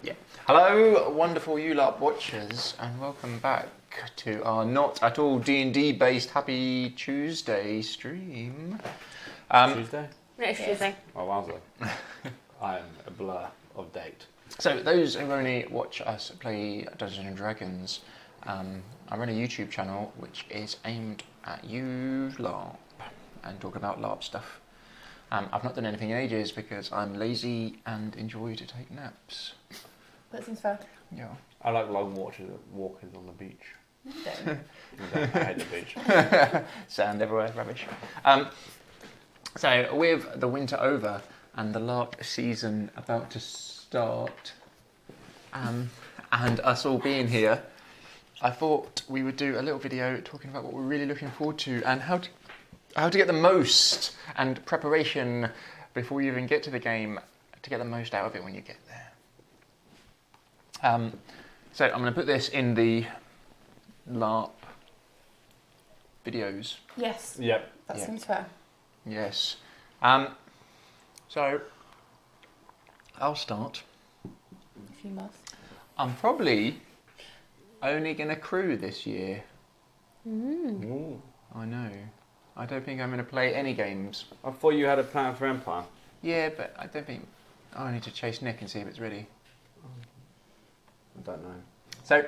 Yeah. Hello, wonderful LARP watchers, and welcome back to our not at all D&D based Happy Tuesday stream. Tuesday? Next Tuesday. Oh, wowza. I am a blur of date. So those who only watch us play Dungeons and Dragons, I run a YouTube channel which is aimed at you LARP and talk about LARP stuff. I've not done anything in ages because I'm lazy and enjoy to take naps. That seems fair. Yeah. I like long walks on the beach. You don't. I hate the beach. Sand everywhere, rubbish. So with the winter over and the LARP season about to start, and us all being here, I thought we would do a little video talking about what we're really looking forward to and how to get the most and preparation before you even get to the game to get the most out of it when you get there. So I'm going to put this in the LARP videos. Yes. Yep. That Yeah. seems fair. Yes. So I'll start. If you must. I'm probably only going to crew this year. Ooh. I know. I don't think I'm going to play any games. I thought you had a plan for Empire. Yeah, but I don't think... I need to chase Nick and see if it's ready. I don't know. So,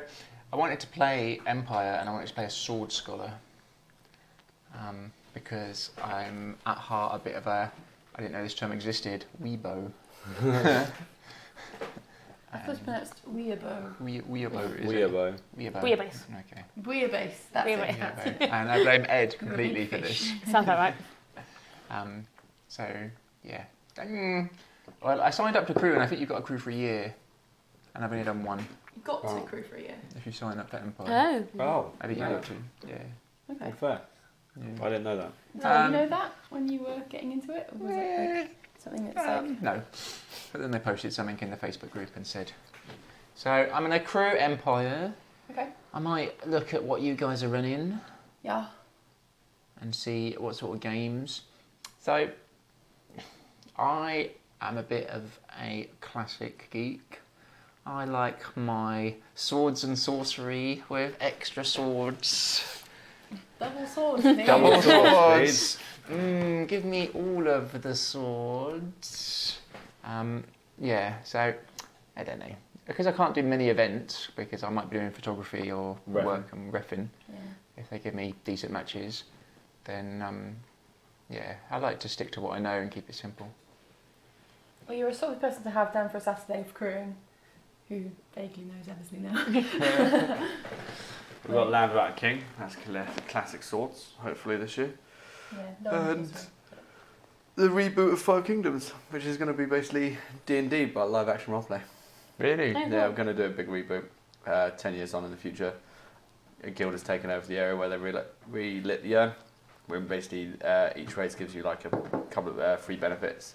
I wanted to play Empire and I wanted to play a Sword Scholar. Because I'm at heart a bit of a... I didn't know this term existed. Weebo. I thought it's pronounced weeabo. Weebo, is Weirbo. it? Weebo. Bouillabaisse. Okay. Bouillabaisse. That's it. Weebo. That's it. And I blame Ed You're a completely big for this. fish. Sounds about right. So, yeah. Well, I signed up to crew and I think you've got a crew for a year. And I've only done one. You got Oh. to crew for a year. If you sign up for Empire. Oh. Oh. I think you yeah. got to. Yeah. Okay. Fair. Yeah. I didn't know that. Did you know that when you were getting into it? Or was it like something that's like... No. But then they posted something in the Facebook group and said, so I'm going to crew Empire. Okay. I might look at what you guys are running Yeah. and see what sort of games. So I am a bit of a classic geek. I like my swords and sorcery with extra swords. Double swords. Nick. Double Swords, swords. Give me all of the swords. Yeah, so I don't know. Because I can't do many events, because I might be doing photography or Reffing. work and reffing. Yeah. If they give me decent matches, then yeah, I like to stick to what I know and keep it simple. Well, you're a sort of person to have down for a Saturday for crewing, who vaguely knows Eversley now. We've got Land Without a King. That's classic swords, hopefully this year. Yeah. No one And- knows. The reboot of Five Kingdoms, which is going to be basically D&D, but live action roleplay. Really? Oh. Yeah, we're going to do a big reboot 10 years on in the future. A guild has taken over the area where they relit the urn. Where basically each race gives you like a couple of free benefits.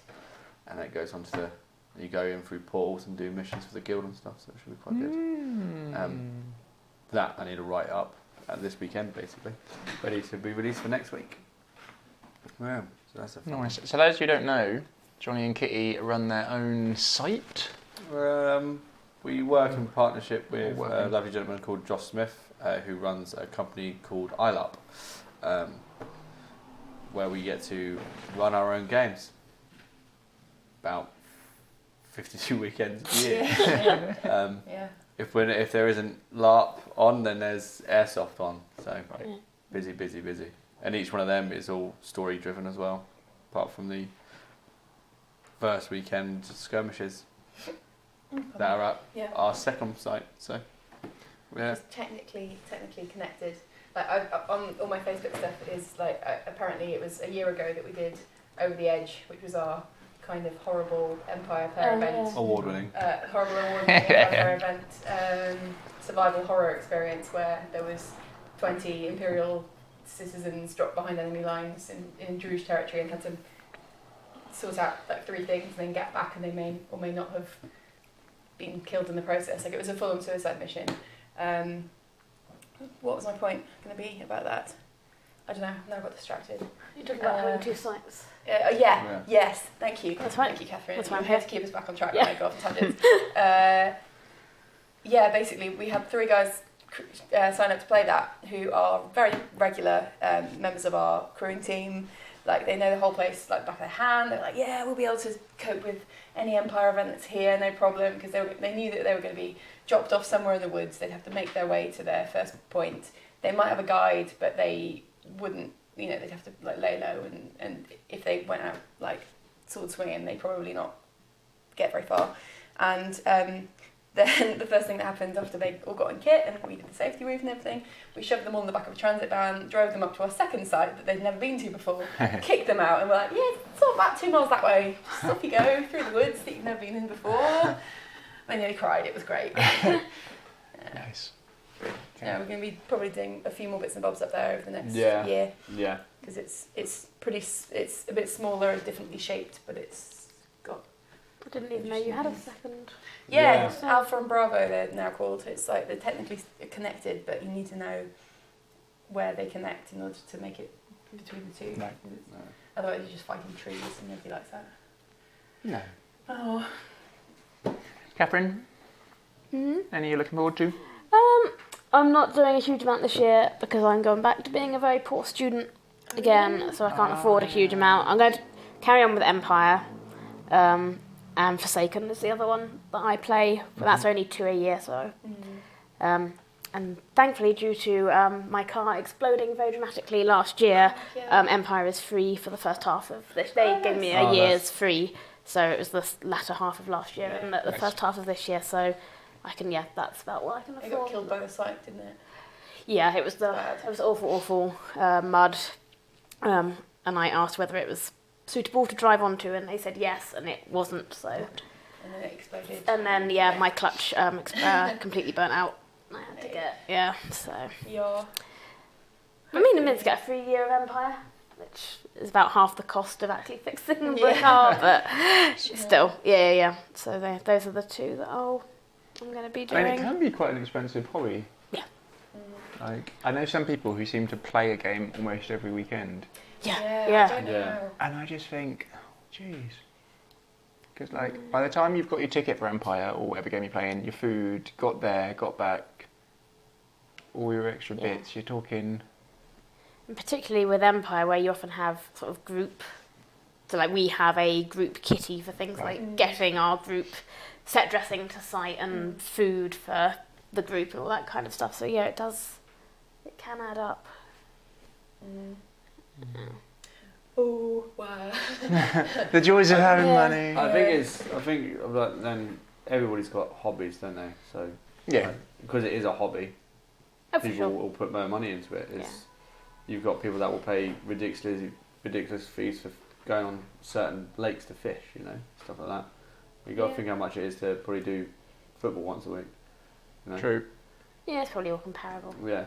And then it goes on to you go in through portals and do missions for the guild and stuff, so it should be quite good. That I need to write up this weekend, basically. Ready to be released for next week. Wow, so that's a fun one. Nice. So those who don't know, Johnny and Kitty run their own site. We work in partnership with Or a working. lovely gentleman called Josh Smith, who runs a company called LARP, where we get to run our own games. About 52 weekends a year. Yeah. Yeah. If there isn't LARP on, then there's Airsoft on. So Right. busy. And each one of them is all story driven as well, apart from the first weekend skirmishes that are at Yeah. our second site. So yeah, It's technically connected. Like on all my Facebook stuff is like apparently it was a year ago that we did Over the Edge, which was our kind of horrible Empire player event, award winning. horrible award-winning Empire player event, survival horror experience where there was 20 Imperial citizens dropped behind enemy lines in Druge territory and had to sort out like 3 things and then get back, and they may or may not have been killed in the process. Like it was a full-on suicide mission. What was my point going to be about that? I don't know. Now I got distracted. You're talking about having 2 sites. Yeah. Yes. Thank you. That's right. Thank you, Catherine. That's why I'm here here. to keep us back on track Yeah. when I go off tangents. yeah, basically we had 3 guys sign up to play that who are very regular members of our crewing team. Like they know the whole place like back of their hand. They're like, yeah, we'll be able to cope with any Empire event that's here, no problem, because they knew that they were going to be dropped off somewhere in the woods. They'd have to make their way to their first point. They might have a guide, but they wouldn't, they'd have to like lay low, and if they went out like sword swinging, they'd probably not get very far. And then the first thing that happened after they all got in kit and we did the safety roof and everything, we shoved them all in the back of a transit van, drove them up to our second site that they'd never been to before, kicked them out, and we're like, yeah, it's not about 2 miles that way, just off you go through the woods that you've never been in before. They nearly cried, it was great. Nice. Yeah, we're going to be probably doing a few more bits and bobs up there over the next Yeah. year, Yeah. because it's a bit smaller and differently shaped, but it's got I didn't even know you had a second. yeah, Yeah. Alpha and Bravo they're now called. It's like they're technically connected, but you need to know where they connect in order to make it between the two. Right. No. Otherwise you're just fighting trees and nobody likes that. No. Oh. Catherine, any you looking forward to? I'm not doing a huge amount this year because I'm going back to being a very poor student again, so I can't afford a huge amount. I'm going to carry on with Empire, and Forsaken is the other one that I play, but that's only 2 a year, so. And thankfully, due to my car exploding very dramatically last year, Empire is free for the first half of this. They gave me a year's free, so it was the latter half of last year and the first half of this year, so I can, that's about what I can afford. It got killed by the site, didn't it? Yeah, it was awful mud, and I asked whether it was suitable to drive onto, and they said yes, and it wasn't. So. And then it exploded. And then my clutch completely burnt out. I had to get so. Yeah. I mean, to get a free year of Empire, which is about half the cost of actually fixing the car, but still, yeah. So those are the 2 that I'm going to be doing. I mean, it can be quite an expensive hobby. Yeah. Like, I know some people who seem to play a game almost every weekend. I don't know. Yeah. And I just think, jeez. Because, like, by the time you've got your ticket for Empire or whatever game you're playing, your food, got there, got back, all your extra bits, you're talking... And particularly with Empire, where you often have sort of group... So, like, we have a group kitty for things like getting our group set dressing to site and food for the group and all that kind of stuff. So, yeah, it can add up. Oh, wow. The joys of having money. I think like, then everybody's got hobbies, don't they? So Yeah. because it is a hobby, Oh, for people sure. will put more money into it. You've got people that will pay ridiculous fees for going on certain lakes to fish, stuff like that. You got to think how much it is to probably do football once a week. True. Yeah, it's probably all comparable. Yeah.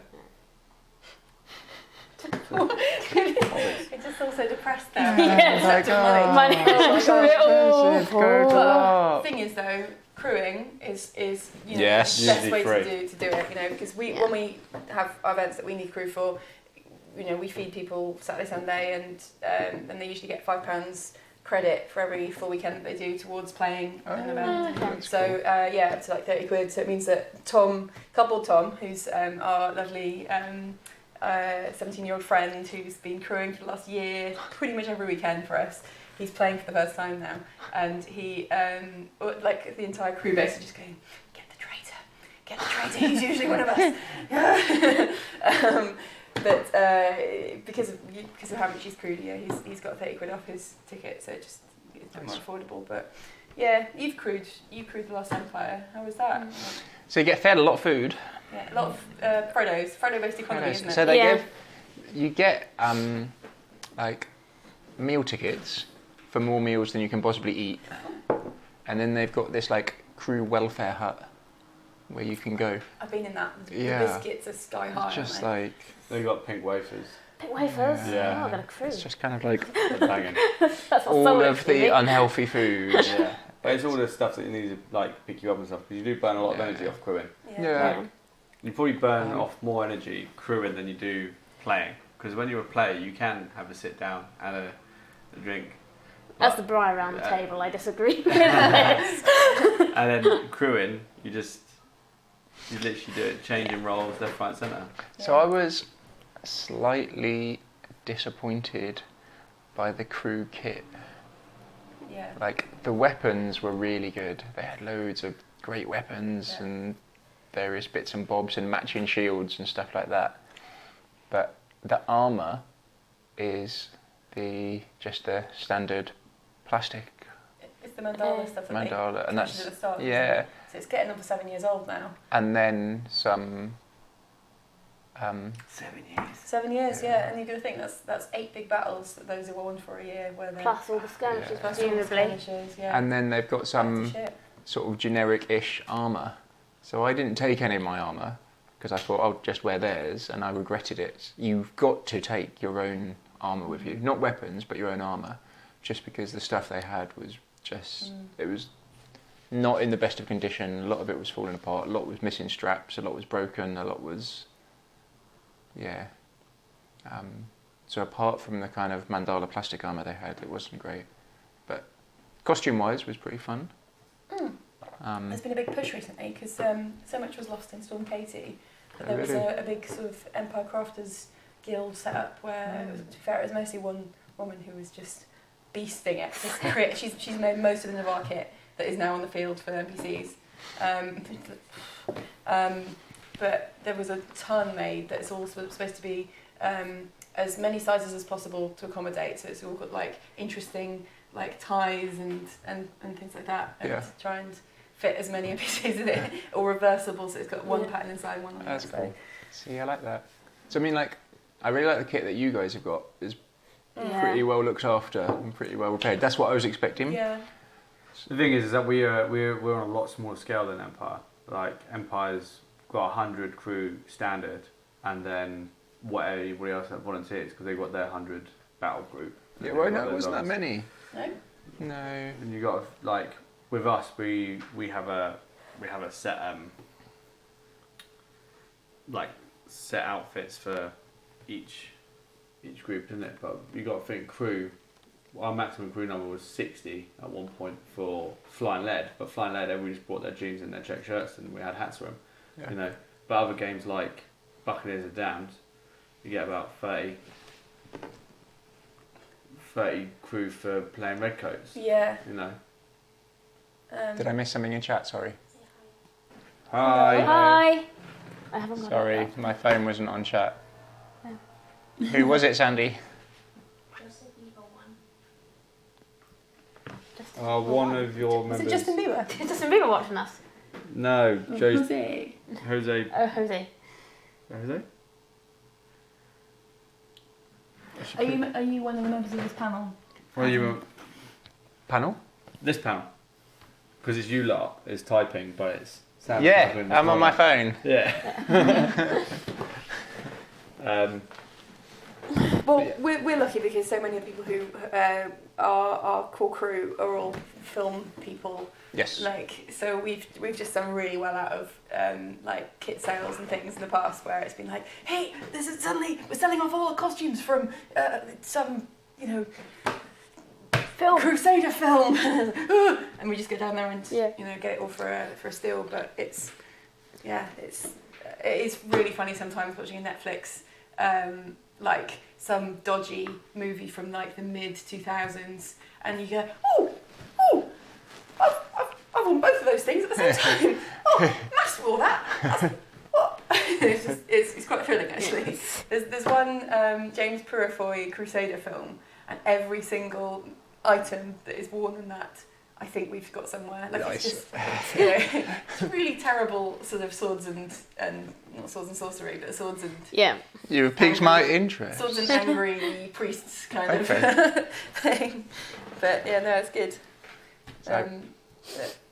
It's just all so depressed there. Like, Money. expensive, go to But LARP. the thing is though, crewing is Yes. the best Usually way free. to do it, because when we have our events that we need crew for, we feed people Saturday, Sunday, and they usually get £5 credit for every full weekend that they do towards playing an event. Okay. So up to like 30 quid. So it means that couple Tom, who's our lovely 17-year-old friend who's been crewing for the last year, pretty much every weekend for us. He's playing for the first time now, and he like the entire crew basically just going, get the traitor. He's usually one of us. But because of how much he's crewed, he's got 30 quid off his ticket, so it's a bit more affordable. But yeah, you crewed the last Empire. How was that? So you get fed a lot of food. Yeah, a lot of Frodo-based economy, isn't it? So they you get like meal tickets for more meals than you can possibly eat, and then they've got this like crew welfare hut where you can go. I've been in that. Yeah. The biscuits are sky high. It's just aren't like They've got pink wafers. Pink wafers? Yeah. Oh, I've got a crew. it's just kind of like They're banging. That's what all someone of the unhealthy food. Yeah. But it's all the stuff that you need to like pick you up and stuff, because you do burn a lot of energy off crewing. they? Yeah. Like, you probably burn off more energy crewing than you do playing. Because when you're a player, you can have a sit down and a drink. That's the Bri around the table. I disagree with this. And then crewing, you just You literally do it, changing roles left, right, centre. So I was slightly disappointed by the crew kit. Yeah. Like, the weapons were really good. They had loads of great weapons Yeah. and various bits and bobs and matching shields and stuff like that. But the armour is just the standard plastic It's the mandala stuff that mandala, and mentioned that's at the start. yeah. Isn't it? So it's getting up to 7 years old now. And then some. 7 years. 7 years, Yeah. yeah. And you've got to think that's 8 big battles that those are won for a year. Where they're Plus all the skirmishes, plus all the presumably. skirmishes, yeah. And then they've got Back to some shit. sort of generic-ish armour. So I didn't take any of my armour because I thought I'll just wear theirs, and I regretted it. You've got to take your own armour with you, not weapons, but your own armour, just because the stuff they had was just it was not in the best of condition. A lot of it was falling apart. A lot was missing straps. A lot was broken. A lot was so apart from the kind of mandala plastic armour they had, it wasn't great. But costume-wise, was pretty fun. There's been a big push recently because so much was lost in Storm Katie. But there was really? a big sort of Empire Crafters guild set up where, to be fair, it was mostly one woman who was just beasting it. She's made most of the Navarre kit that is now on the field for NPCs. But there was a ton made that's all supposed to be as many sizes as possible to accommodate. So it's all got like interesting like ties and things like that, and Yeah. try and fit as many NPCs in it, or reversible, so it's got one pattern inside, one on the That's outside. cool. See, I like that. So I mean, like, I really like the kit that you guys have got. It's pretty well looked after and pretty well repaired. That's what I was expecting. Yeah. The thing is that we're on a lot smaller scale than Empire. Like Empire's got 100 crew standard, and then what everybody else that volunteers because they've got their 100 battle group. Yeah, well, no, it wasn't that many. No? No. And you got like with us, we have a set like set outfits for each group, isn't it? But you got to think crew. Our maximum crew number was 60 at one point for Flying Lead, but Flying Lead, everybody just brought their jeans and their check shirts, and we had hats for them. Yeah. You know, but other games like Buccaneers of Damned, you get about 30 crew for playing redcoats. Yeah. You know. Did I miss something in chat? Sorry. Hi. Hi. I haven't got Sorry, it. my phone wasn't on chat. Who was it, Sandy? One of your Is members. it Justin Bieber? Is Justin Bieber watching us? No, Jose. Jose. Jose. Oh, Jose. Jose. Are you one of the members of this panel? Well, you Panel? this panel because it's you lot is typing, but it's Sam Yeah, typing I'm on my phone. Yeah. Well, we're lucky because so many of the people who are our core crew are all film people. Yes. Like, so we've just done really well out of like kit sales and things in the past where it's been like, hey, this is suddenly we're selling off all the costumes from some Film. Crusader film, and we just go down there and Yeah. get it all for a steal. But it is really funny sometimes watching a Netflix like some dodgy movie from like the mid 2000s, and you go, oh, I've won both of those things at the same time. Oh, Mass wore that. What? it's quite thrilling actually. There's one James Purefoy Crusader film, and every single item that is worn in that, I think we've got somewhere. Like Nice. it's just, it's really terrible sort of swords and not swords and sorcery, but swords and Yeah. You've piqued my interest. swords and angry priests kind Okay. of thing. But yeah, no, it's good.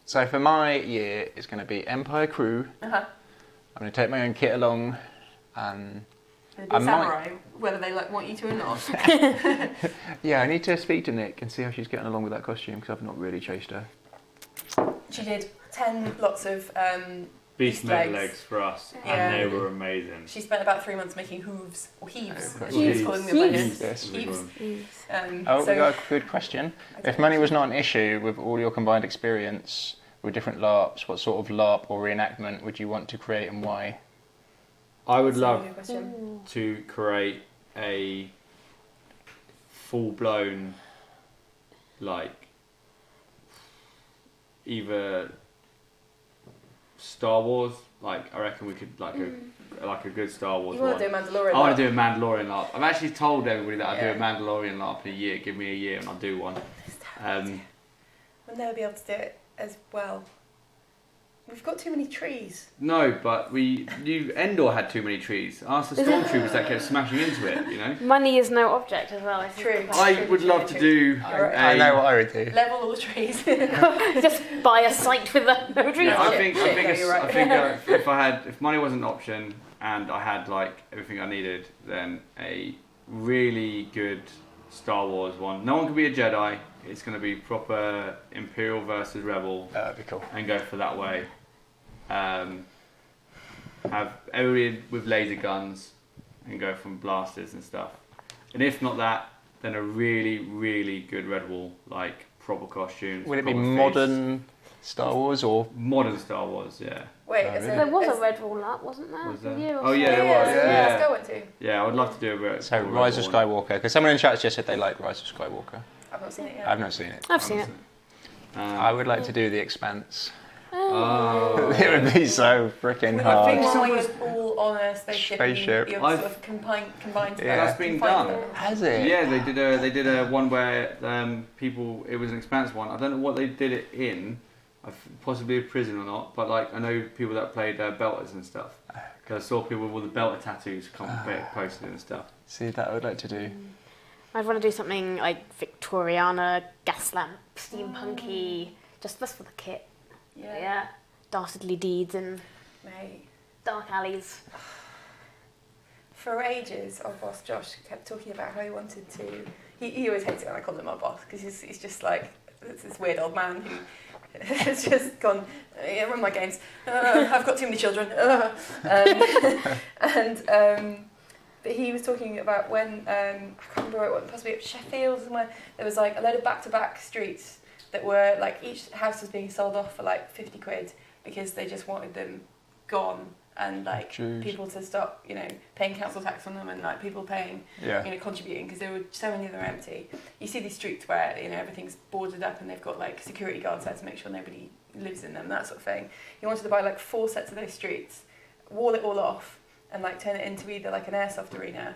So for my year, it's going to be Empire Crew. Uh-huh. I'm going to take my own kit along, and Be I might- samurai, whether they want you to or not. yeah, I need to speak to Nick and see how she's getting along with that costume because I've not really chased her. She did 10 lots of Beast Beast made legs. legs for us, Yeah. and they were amazing. She spent about 3 months making hooves, or heaves. Oh, She was Heaves. calling them like Heaves. Yes. Heaves. Oh, So- we got a good question. If money was not an issue with all your combined experience, with different LARPs, what sort of LARP or reenactment would you want to create and why? I would That's a love good question. to create a full-blown, like, either Star Wars, like, I reckon we could, like, a good Star Wars You want to do one. Mandalorian? I want to do a Mandalorian LARP. I've actually told everybody that I'll do Yeah. a Mandalorian LARP in a year. Give me a year and I'll do one. We'll never be able to do it as well. We've got too many trees. No, but Endor had too many trees. Ask the stormtroopers that kept smashing into it, you know? Money is no object as well. True. I would love to do I know what I would do. Level all the trees. Just buy a site with no trees. Yeah, on I it. think No, you're right. if money wasn't an option and I had like everything I needed, then a really good Star Wars one. No one can be a Jedi. It's going to be proper Imperial versus Rebel, That'd be cool. and go for that way. Have everybody with laser guns and go from blasters and stuff. And if not that, then a really, really good Red Wall, like proper costumes. Would it be proper feasts. modern Star Wars or? Modern Star Wars, yeah. Wait, Oh, as really? There was as- a Red Wall up, wasn't there? Was there? A year or Oh, yeah, so. there was. Yeah, Yeah. let's go into. Yeah, I would love to do a Red So Red Rise of Wall. Skywalker, because someone in chat just said they like Rise of Skywalker. I've not seen it yet. I've not seen it. I've seen it. I would like to do The Expanse. Oh. It would be so freaking With hard. a flying us all on a spaceship. Spaceship. And you're I've- sort of combined. Yeah. That's been done. Has it? Yeah, they did a one where people. It was an Expanse one. I don't know what they did it in, possibly a prison or not. But like I know people that played belters and stuff. Because I saw people with all the belter tattoos posted and stuff. See, that I would like to do. I'd want to do something like Victoriana, gas lamp, steampunky, just for the kit. Yeah. Dastardly deeds in Mate. dark alleys. For ages, our boss Josh kept talking about how he wanted to. He always hates it when I call him our boss because he's just like this weird old man who has just gone. Yeah, run my games. I've got too many children. But he was talking about when I can't remember where it was, possibly at Sheffield, somewhere. There was like a load of back-to-back streets that were like each house was being sold off for like 50 quid because they just wanted them gone. And like Jeez. people to stop, paying council tax on them, and like people paying, Yeah. contributing because there were so many of them empty. You see these streets where everything's boarded up and they've got like security guards there to make sure nobody lives in them, that sort of thing. You wanted to buy like 4 sets of those streets, wall it all off, and like turn it into either like an airsoft arena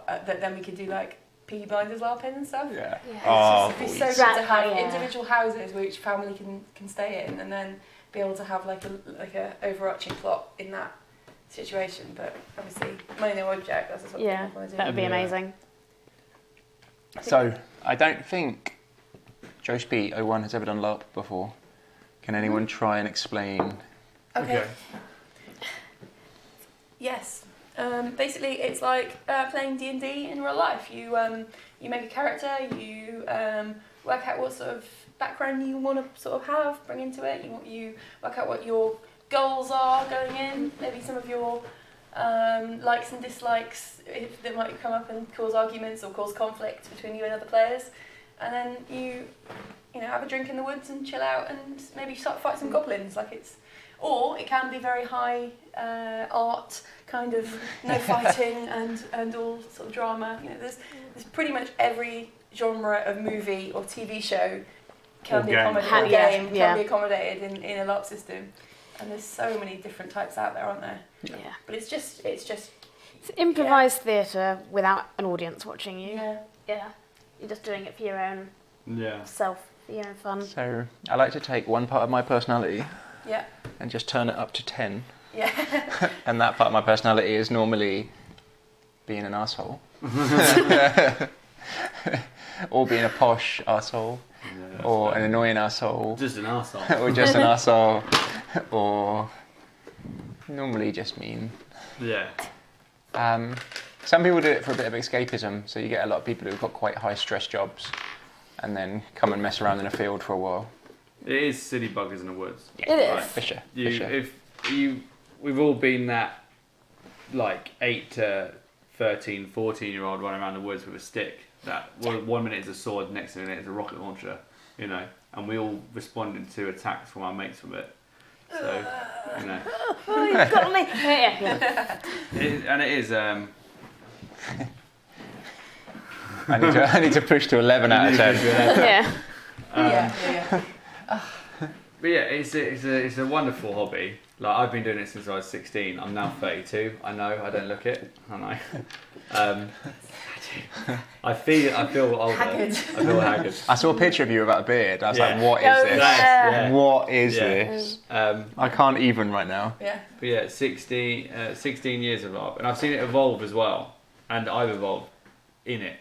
that then we could do like Peaky Blinders LARPing and stuff. Yeah. Yeah. Oh, It'd be so boys. good to have Yeah. individual houses where each family can stay in, and then be able to have like a overarching plot in that situation. But obviously, money no object. That's the sort of Yeah, thing I want to that do. would be Yeah. amazing. So, I don't think Joe Speed 01 has ever done LARP before. Can anyone try and explain? Okay. Yes. Basically, it's like playing D&D in real life. You make a character. You work out what sort of background you want to sort of have, bring into it. You work out what your goals are going in. Maybe some of your likes and dislikes that might come up and cause arguments or cause conflict between you and other players. And then you have a drink in the woods and chill out and maybe start fight some goblins. Or it can be very high art, kind of no fighting and all sort of drama. There's pretty much every genre of movie or TV show can Or be game. accommodated. Yeah, Game yeah. can be accommodated in a LARP system, and there's so many different types out there, aren't there? Yeah. But it's just It's improvised theatre without an audience watching you. yeah. Yeah. You're just doing it for your own Yeah. self, for your own fun. So, I like to take one part of my personality Yeah. and just turn it up to 10. Yeah. And that part of my personality is normally being an asshole. Or being a posh asshole. Yeah, Or that's an annoying asshole. just an arsehole. Or just an asshole. Or normally just mean. Yeah. Some people do it for a bit of escapism, so you get a lot of people who've got quite high stress jobs and then come and mess around in a field for a while. It is silly buggers in the woods. It is. For sure. You, for sure. if you, we've all been that, like 8 to 13, 14-year-old running around the woods with a stick. That one minute is a sword, next minute is a rocket launcher. and we all responded to attacks from our mates from it. So, you know. Oh, you got me. Yeah. And it is. I need to push to 11 out of 10. Yeah. Yeah. But yeah, it's a wonderful hobby. Like, I've been doing it since I was 16. I'm now 32. I know, I don't look it. I know. I feel older. Haggard. I feel haggard. I saw a picture of you without a beard. I was Yeah. like, what is Oh, this? yeah. What is Yeah. this? Um, I can't even right now. Yeah. but yeah, 16 years of LARP. And I've seen it evolve as well. And I've evolved in it.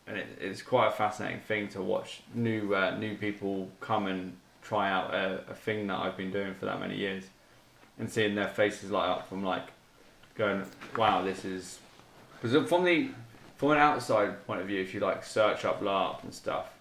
And it's quite a fascinating thing to watch new people come and try out a thing that I've been doing for that many years. And seeing their faces light up from like going, wow, this is... Because from an outside point of view, if you like search up LARP and stuff,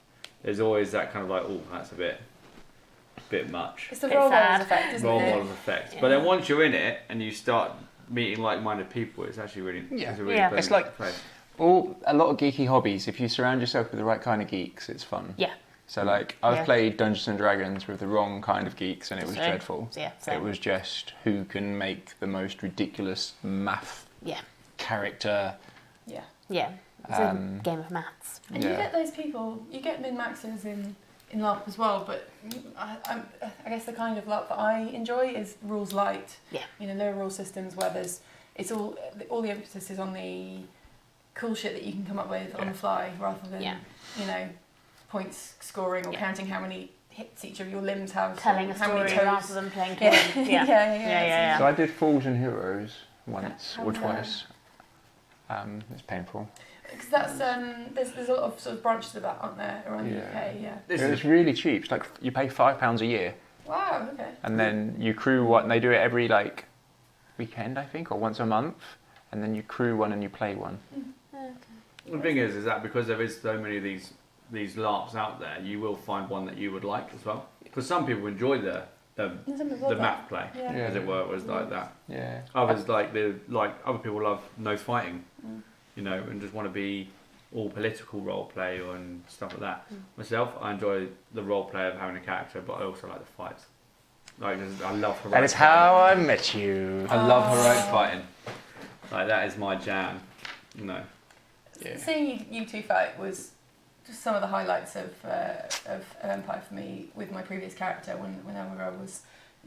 there's always that kind of like, oh, that's a bit much. It's the Bit role sad. models effect, isn't Role it? models effect. Yeah. But then once you're in it and you start meeting like-minded people, it's actually really, Yeah. it's a really Yeah. pleasant It's like- place. A lot of geeky hobbies, if you surround yourself with the right kind of geeks, it's fun. Yeah. So like, I've Yeah. played Dungeons and Dragons with the wrong kind of geeks and it was Same. dreadful. Yeah. It Same. was just who can make the most ridiculous math Yeah. character. Yeah. Yeah. It's Um, a game of maths. And you get those people, you get min-maxers in LARP as well, but I guess the kind of LARP that I enjoy is rules light. Yeah. You know, low rule systems where it's all the emphasis is on the cool shit that you can come up with on the fly rather than, Yeah. you know, points scoring or Yeah. counting how many hits each of your limbs have. Telling or a how many story toes. rather than playing to Yeah. win. Yeah, yeah. So I did Fools and Heroes once How or was that? twice. It's painful. Because that's there's a lot of sort of branches of that, aren't there, around the Yeah. UK? Yeah. This It was really cheap. It's like you pay £5 a year, Wow. Okay. and then you crew one. They do it every like weekend, I think, or once a month, and then you crew one and you play one. The thing is that because there is so many of these LARPs out there, you will find one that you would like as well. Because some people enjoy the map play, Yeah. Yeah. as it were, was like that. Yeah. Others other people love no fighting, you know, and just want to be all political role play and stuff like that. Myself, I enjoy the role play of having a character, but I also like the fights. Like I love heroic. That is how I met you. I love heroic fighting. Like that is my jam, you know. Yeah. Seeing you two fight was just some of the highlights of Empire for me with my previous character whenever I was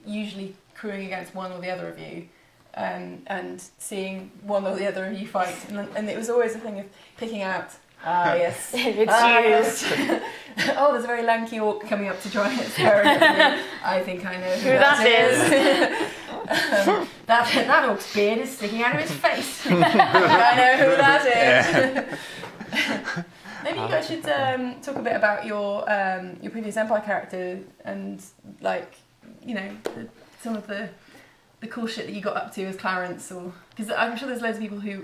usually crewing against one or the other of you, and seeing one or the other of you fight, and it was always a thing of picking out. Ah yes, It's you. yes. Oh, there's a very lanky orc coming up to try and stare at me. I think I know who that is. That orc's beard is sticking out of its face. I know who that is. Maybe you guys should talk a bit about your previous Empire character and like, you know, some of the cool shit that you got up to as Clarence, or because I'm sure there's loads of people who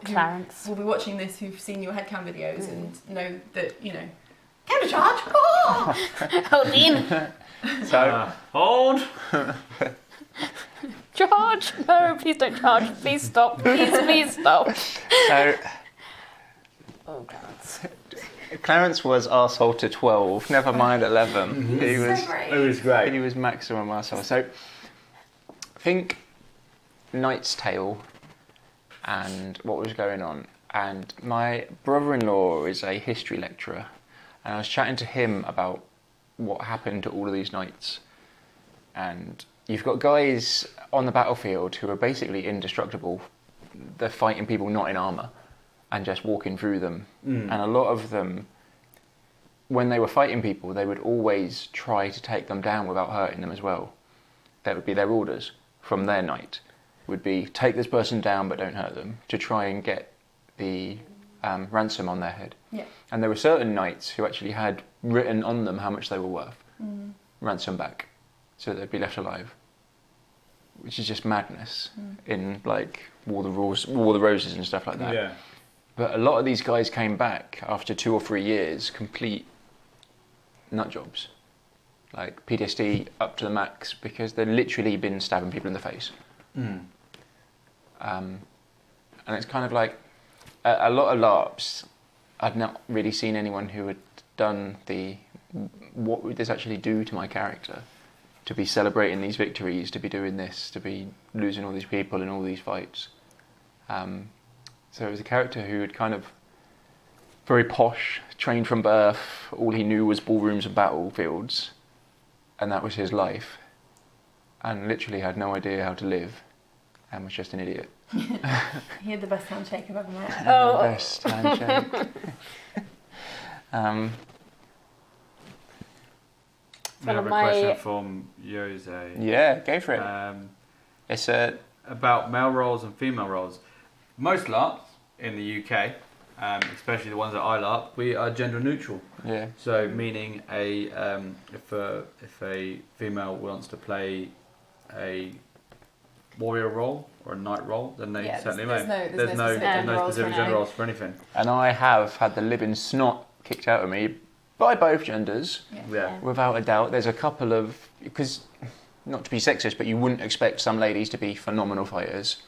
Clarence. will be watching this who've seen your headcam videos and know that, you know, counter charge. Oh! Holding. So Hold! Charge! No, please don't charge. Please stop. Please stop. so Oh, Clarence. Clarence was arsehole to 12. Never mind 11. He was. So great. It was great. He was maximum arsehole. So, think Knight's Tale and what was going on. And my brother-in-law is a history lecturer, and I was chatting to him about what happened to all of these knights. And you've got guys on the battlefield who are basically indestructible. They're fighting people not in armour and just walking through them. And a lot of them, when they were fighting people, they would always try to take them down without hurting them as well. That would be their orders from their knight, would be take this person down but don't hurt them, to try and get the ransom on their head. Yeah. And there were certain knights who actually had written on them how much they were worth, ransom back, so that they'd be left alive. Which is just madness in like War of the Roses and stuff like that. Yeah. But a lot of these guys came back after 2 or 3 years, complete nut jobs. Like PTSD up to the max, because they'd literally been stabbing people in the face. And it's kind of like, a lot of LARPs, I'd not really seen anyone who had done the what would this actually do to my character? To be celebrating these victories, to be doing this, to be losing all these people in all these fights. So it was a character who had kind of very posh, trained from birth, all he knew was ballrooms and battlefields, and that was his life, and literally had no idea how to live, and was just an idiot. He had the best handshake I've ever met. The best handshake. We have a question from Jose. Yeah, go for it. It's about male roles and female roles. Most LARPs in the UK, especially the ones that I LARP, we are gender neutral. Yeah. So meaning if a female wants to play a warrior role or a knight role, then they certainly may. There's no specific gender roles for anything. And I have had the living snot kicked out of me by both genders, without a doubt. There's a couple of, because not to be sexist, but you wouldn't expect some ladies to be phenomenal fighters.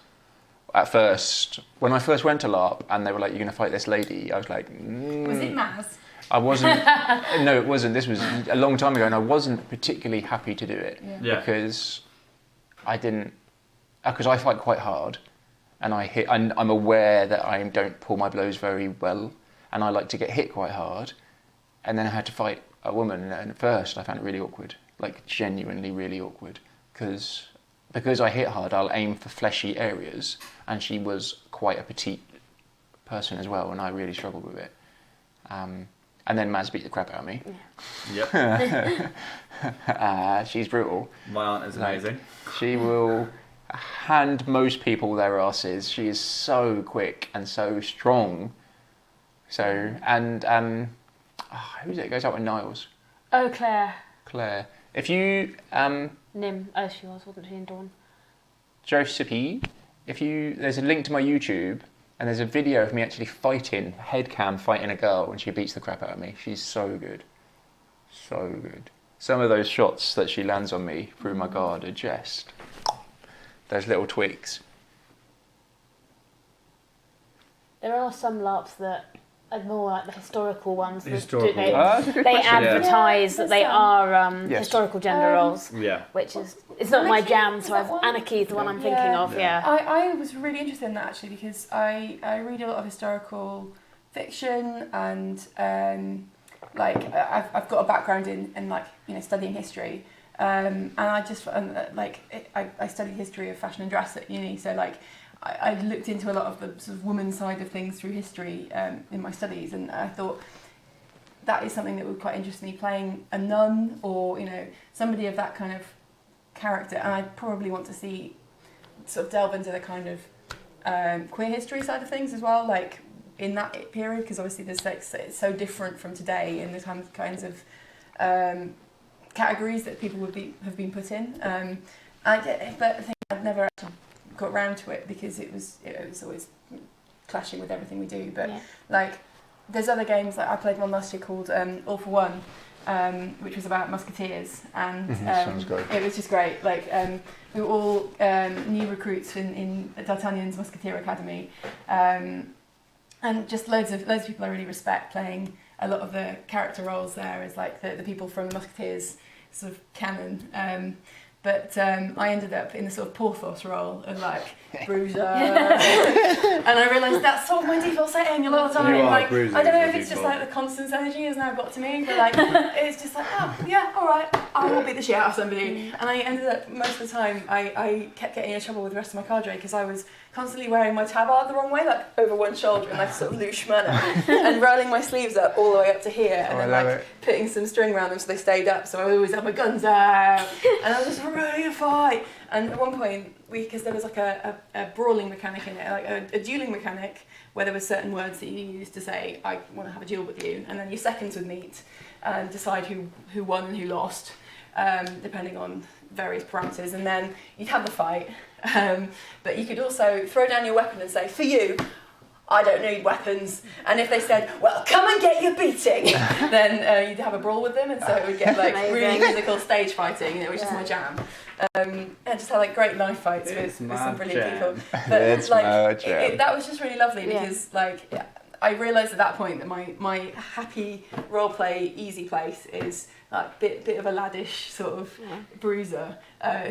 At first, when I first went to LARP and they were like, "You're going to fight this lady," I was like, Was it Maz? I wasn't. No, it wasn't. This was a long time ago, and I wasn't particularly happy to do it because I didn't. Because I fight quite hard, and I'm aware that I don't pull my blows very well, and I like to get hit quite hard. And then I had to fight a woman, and at first I found it really awkward, like genuinely really awkward, because I hit hard, I'll aim for fleshy areas, and she was quite a petite person as well, and I really struggled with it. And then Maz beat the crap out of me. Yep. She's brutal. My aunt is amazing. She will hand most people their asses. She is so quick and so strong. So, and who's it? It goes out with Niles. Oh, Claire. Claire. If you Nim. Oh, she wasn't she in Dawn? Josephine, there's a link to my YouTube, and there's a video of me actually fighting a girl, and she beats the crap out of me. She's so good. So good. Some of those shots that she lands on me through my guard are just those little tweaks. There are some LARPs that are more like the historical ones. They They advertise that they are Yes. historical gender roles, Yeah. which is it's not my jam. So Anarchy is the one I'm thinking of. Yeah. I was really interested in that actually because I read a lot of historical fiction and I've got a background in like studying history and I just I studied history of fashion and dress at uni, so like I looked into a lot of the sort of woman side of things through history in my studies, and I thought that is something that would quite interest me, playing a nun or somebody of that kind of character. And I probably want to see sort of delve into the kind of queer history side of things as well, like in that period, because obviously there's it's so different from today in the kinds of categories that people have been put in. But I think I've never actually got round to it because it was always clashing with everything we do. But like there's other games, like I played one last year called All for One, which was about musketeers, and Sounds great. it was just great. Like we were all new recruits in D'Artagnan's Musketeer Academy, and just loads of people I really respect playing a lot of the character roles there as like the people from the Musketeers sort of canon. But I ended up in the sort of Porthos role of like bruiser, and I realised that's sort of my default setting a lot of the time. Like I don't know if it's just like the Constance energy has now got to me, but like it's just like, oh yeah, all right, I will beat the shit out of somebody. And I ended up most of the time I kept getting in trouble with the rest of my cadre because I was constantly wearing my tabard the wrong way, like over one shoulder in like a sort of louche manner, and rolling my sleeves up all the way up to here, and then like putting some string around them so they stayed up. So I always had my guns out, and I was just ready to fight. And at one point, because there was like a brawling mechanic in it, like a dueling mechanic, where there were certain words that you used to say, I want to have a duel with you, and then your seconds would meet and decide who won and who lost, depending on various parameters, and then you'd have the fight. But you could also throw down your weapon and say, for you, I don't need weapons. And if they said, well, come and get your beating, then you'd have a brawl with them, and so it would get like really physical stage fighting, which is my jam. And just had like great knife fights with some brilliant people. But It's like that was just really lovely because like I realised at that point that my happy roleplay easy place is like bit of a laddish sort of bruiser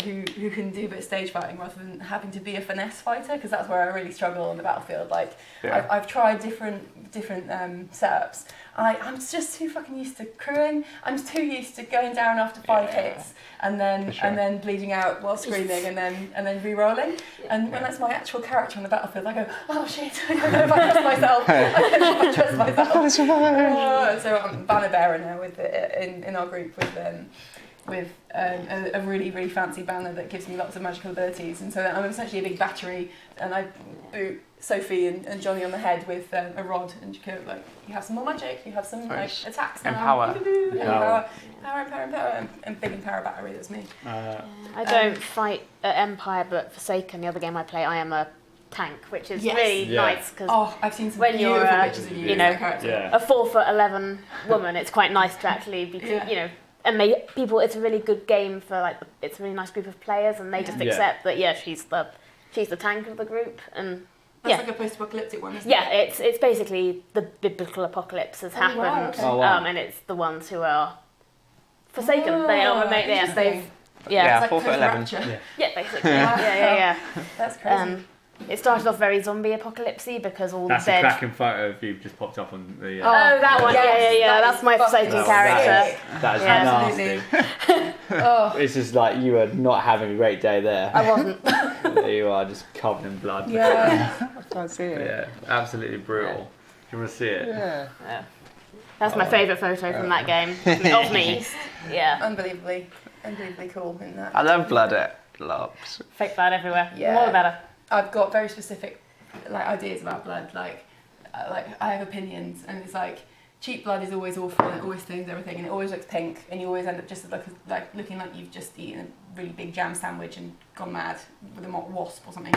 who can do a bit of stage fighting rather than having to be a finesse fighter, because that's where I really struggle on the battlefield. Like I've tried different setups. I'm just too fucking used to crewing. I'm too used to going down after 5 hits and then bleeding out while screaming and then re-rolling. And when that's my actual character on the battlefield, I go, oh shit, I don't know if I trust myself. I don't know if I trust myself. So I'm banner bearer now in our group with a really, really fancy banner that gives me lots of magical abilities. And so I'm essentially a big battery, and I boot Sophie and Johnny on the head with a rod, and you go like, you have some more magic, you have some like attacks now. Empower. Empower, and big empower battery, that's me. I don't fight at Empire, but Forsaken, the other game I play, I am a tank, which is really nice, because I've seen some when you're pictures of you, you know, character. a 4'11" woman, it's quite nice to actually be, you know, and it's a really good game for like, it's a really nice group of players, and they just accept that she's the tank of the group, and that's like a post-apocalyptic one, isn't it? It's basically the biblical apocalypse has happened, and it's the ones who are forsaken. They are remote. It's like 4'11". Yeah, basically. Yeah. That's crazy. It started off very zombie apocalypsey because all That's the dead. That's a cracking photo of you just popped up on the. Oh, that one. Yeah. That's my Forsaken character. That is nasty. It's just like you are not having a great day there. I wasn't. You are just covered in blood. Yeah. I can't see it. Yeah, absolutely brutal. Do you want to see it? Yeah. That's my favourite photo from that game of me. Yeah. Unbelievably cool in that. I love blood at LARPs. Fake blood everywhere. Yeah. The more the better. I've got very specific like ideas about blood. Like I have opinions, and it's like cheap blood is always awful, and it always stains everything, and it always looks pink, and you always end up just like looking like you've just eaten a really big jam sandwich and gone mad with a wasp or something.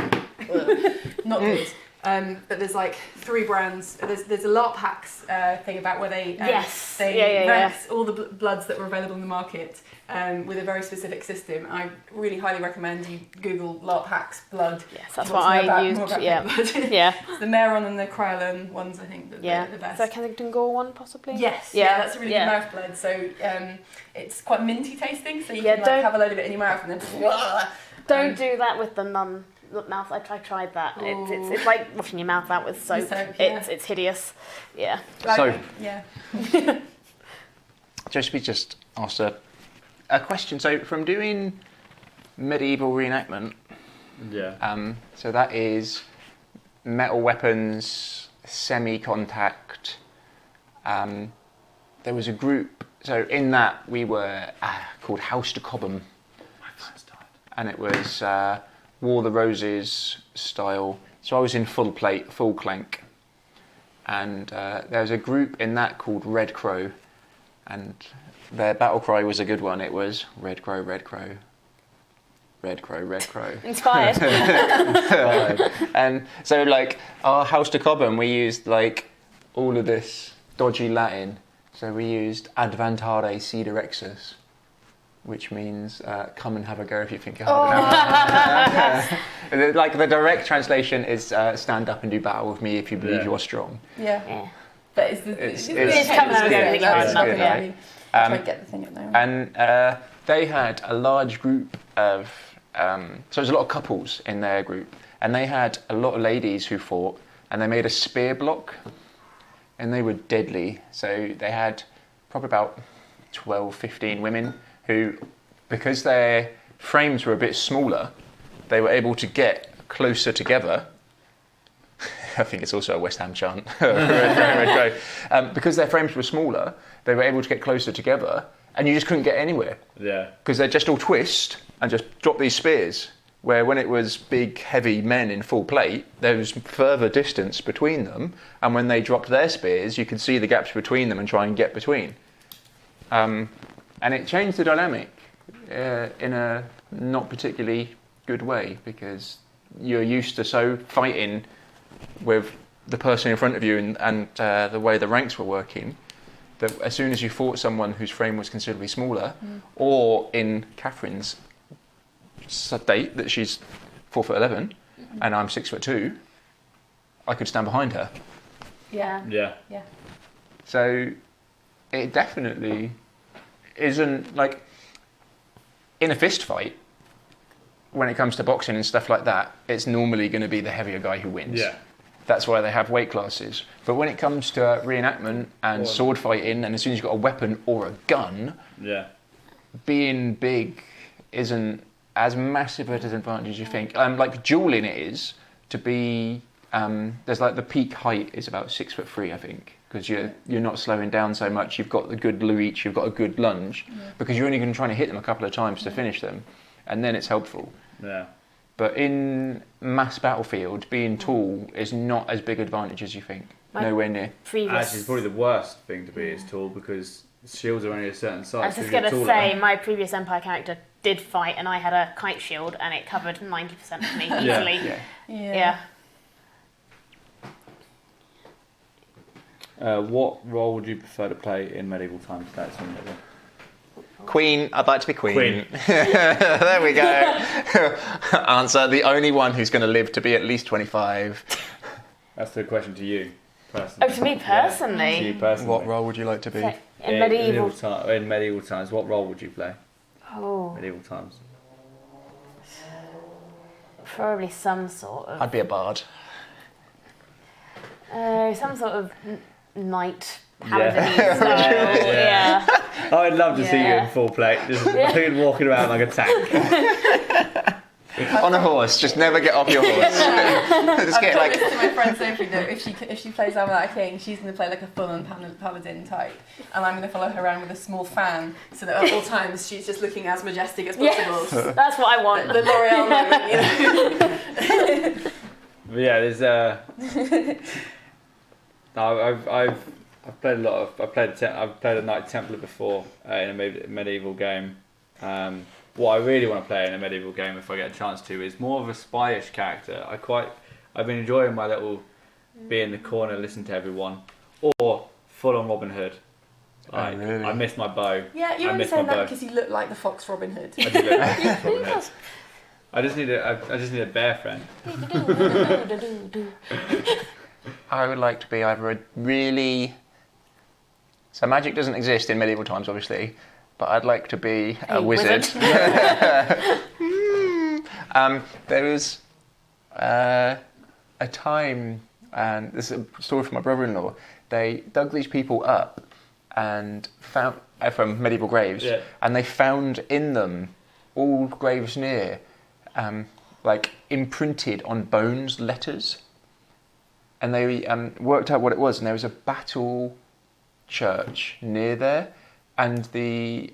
Not good. But there's like 3 brands. There's a LARP hacks thing about where they ranked all the bloods that were available in the market with a very specific system. I really highly recommend you Google LARP hacks blood. Yes, that's what I used. Yeah. The Meron and the Krylon ones, I think, the best. So Kensington Gore one, possibly. Yes. Yeah, that's a really good mouth blood. So it's quite minty tasting. So you can like have a load of it in your mouth and then. Don't do that with the mouth. I tried that. It's like washing your mouth out with soap. It's hideous. Yeah. So yeah. we just asked a question. So from doing medieval reenactment, so that is metal weapons, semi-contact. There was a group. So in that we were called House to Cobham, and it was War of the Roses style. So I was in full plate, full clank, and there was a group in that called Red Crow, and their battle cry was a good one. It was Red Crow, Red Crow, Red Crow, Red Crow. Inspired. And so like our House to Cobham, we used like all of this dodgy Latin. So we used Advantare Siderexus, which means come and have a go if you think you're hard enough. Like the direct translation is stand up and do battle with me if you believe you are strong. Yeah. But it's come and have a go if you think you're hard enough. Yeah. I'll try to get the thing up there. And they had a large group of, so there's a lot of couples in their group, and they had a lot of ladies who fought, and they made a spear block, and they were deadly. So they had probably about 12, 15 women who, because their frames were a bit smaller, they were able to get closer together. I think it's also a West Ham chant. Because their frames were smaller, they were able to get closer together, and you just couldn't get anywhere. Yeah. Because they'd just all twist and just drop these spears, where when it was big, heavy men in full plate, there was further distance between them, and when they dropped their spears, you could see the gaps between them and try and get between. And it changed the dynamic in a not particularly good way, because you're used to fighting with the person in front of you and the way the ranks were working, that as soon as you fought someone whose frame was considerably smaller, or in Catherine's state that she's 4'11" and I'm 6'2", I could stand behind her. Yeah. Yeah. So it definitely isn't like in a fist fight. When it comes to boxing and stuff like that, it's normally going to be the heavier guy who wins. Yeah. That's why they have weight classes. But when it comes to reenactment and sword fighting, and as soon as you've got a weapon or a gun, being big isn't as massive a disadvantage as you think. Like dueling it is to be. There's like the peak height is about 6'3", I think, because you're not slowing down so much. You've got the good reach, you've got a good lunge, because you're only going to try to hit them a couple of times to finish them, and then it's helpful. Yeah. But in mass battlefield, being tall is not as big advantage as you think. Nowhere near. Actually, it's probably the worst thing to be is tall because shields are only a certain size. I was just going to say, my previous Empire character did fight and I had a kite shield and it covered 90% of me easily. Yeah. What role would you prefer to play in medieval times? That's on level. Queen. I'd like to be queen. There we go. Answer. The only one who's going to live to be at least 25. That's the question to you, personally. Oh, to me personally? To you personally. What role would you like to be? In medieval in medieval times, what role would you play? Oh. Medieval times. Probably some sort of... I'd be a bard. some sort of knight paladin style. Yeah. I'd love to see you in full plate, just walking around like a tank. On a horse, just never get off your horse. Just get I've told this to my friend Sophie that if she plays Amalek King, she's going to play like a full-on paladin type, and I'm going to follow her around with a small fan, so that at all times she's just looking as majestic as possible. Yes, that's what I want. The L'Oreal moment, you know. But yeah, there's I've played a lot of. I've played a Knight Templar before in a medieval game. What I really want to play in a medieval game, if I get a chance to, is more of a spyish character. I've been enjoying my little be in the corner, listen to everyone, or full on Robin Hood. Like, really? I missed my bow. Yeah, you're I only missed saying my that bow. because you look like the Fox Robin Hood. I do look like Robin Hood. I just need a bear friend. I would like to be either a really... So magic doesn't exist in medieval times, obviously, but I'd like to be a wizard. There was a time, and this is a story from my brother-in-law, they dug these people up and found, from medieval graves, and they found in them, all graves near, like imprinted on bones letters. And they worked out what it was, and there was a battle church near there, and the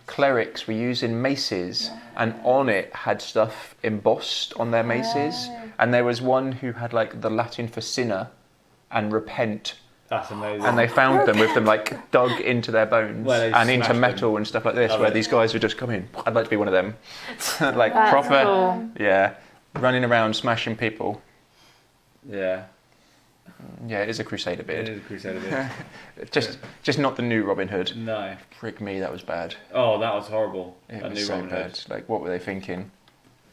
clerics were using maces, and on it had stuff embossed on their maces, and there was one who had like the Latin for sinner and repent. That's amazing. And they found them with them like dug into their bones and into metal and stuff like this, where these guys would just come in. I'd like to be one of them. Like That's proper, cool. running around smashing people. Yeah. Yeah, it is a Crusader beard. It is a Crusader beard. Just not the new Robin Hood. No. Frick me, that was bad. Oh, that was horrible. It That was new so Robin Hood. bad. Like, what were they thinking?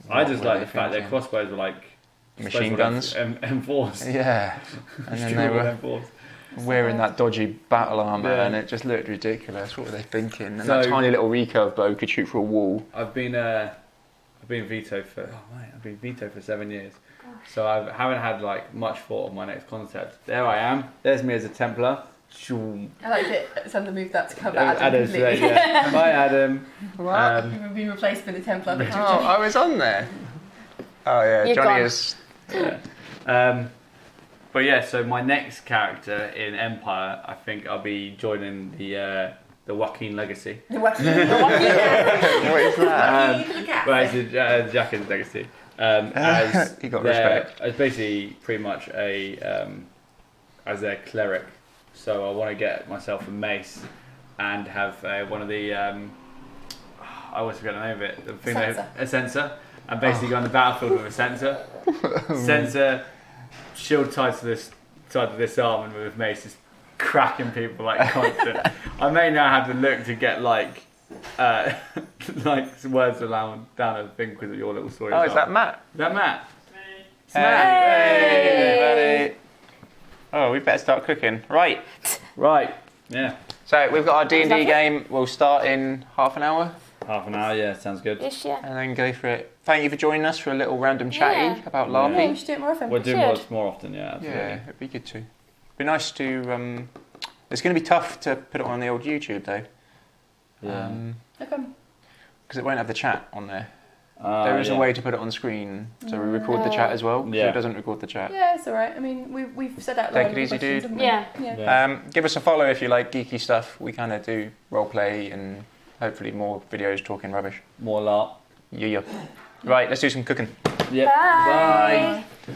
I just What were like they the fact their thinking? crossbows were like Machine guns. enforced. Yeah, and then they were enforced. wearing that dodgy battle armour, Yeah. and it just looked ridiculous. What were they thinking? And So- that tiny little recurve bow could shoot through a wall. I've been veto for 7 years. So I haven't had like much thought of my next concept. There I am. There's me as a Templar. Shoom. I like it. Sandra moved that to cover Adam Adam's completely. today, yeah. Hi Adam. You've been replaced with a Templar. Oh, I was on there. Oh yeah, You're Johnny gone. is. Yeah. But yeah, so my next character in Empire, I think I'll be joining the Joaquin Legacy. The wacky. What is that? Well, it's the Jackin's Legacy. As You got their- respect. As basically pretty much as their cleric. So I want to get myself a mace and have one of the I always forget the name of it. The thing a sensor. And basically go on the battlefield with a sensor. Sensor, shield tied to this arm, and with mace just cracking people like constant. I may now have the look to get like some words down a thing because of your little story. Oh, as is well. that Matt? Is that Matt? Hey, buddy. Oh, we better start cooking. Right. Right. Yeah. So we've got our D&D Lovely. game. We'll start in half an hour Half an hour. Yeah, sounds good. Ish, yeah. and then go for it. Thank you for joining us for a little random chatty Yeah. about Yeah. LARPing. Yeah, we should do it more often. We'll do should. more often. Yeah, absolutely. Yeah, it'd be good to. Be nice to. It's going to be tough to put it on the old YouTube though, Yeah. Okay. because it won't have the chat on there. There is a way to put it on screen, so we record the chat as well. So Yeah. it doesn't record the chat. Yeah, it's alright. I mean, we've said out loud. Take it the easy, questions, dude. haven't we? Yeah. Yeah. Yeah. Give us a follow if you like geeky stuff. We kind of do role play and hopefully more videos talking rubbish. More LARP. Yeah. Right, let's do some cooking. Yep. Bye. Bye.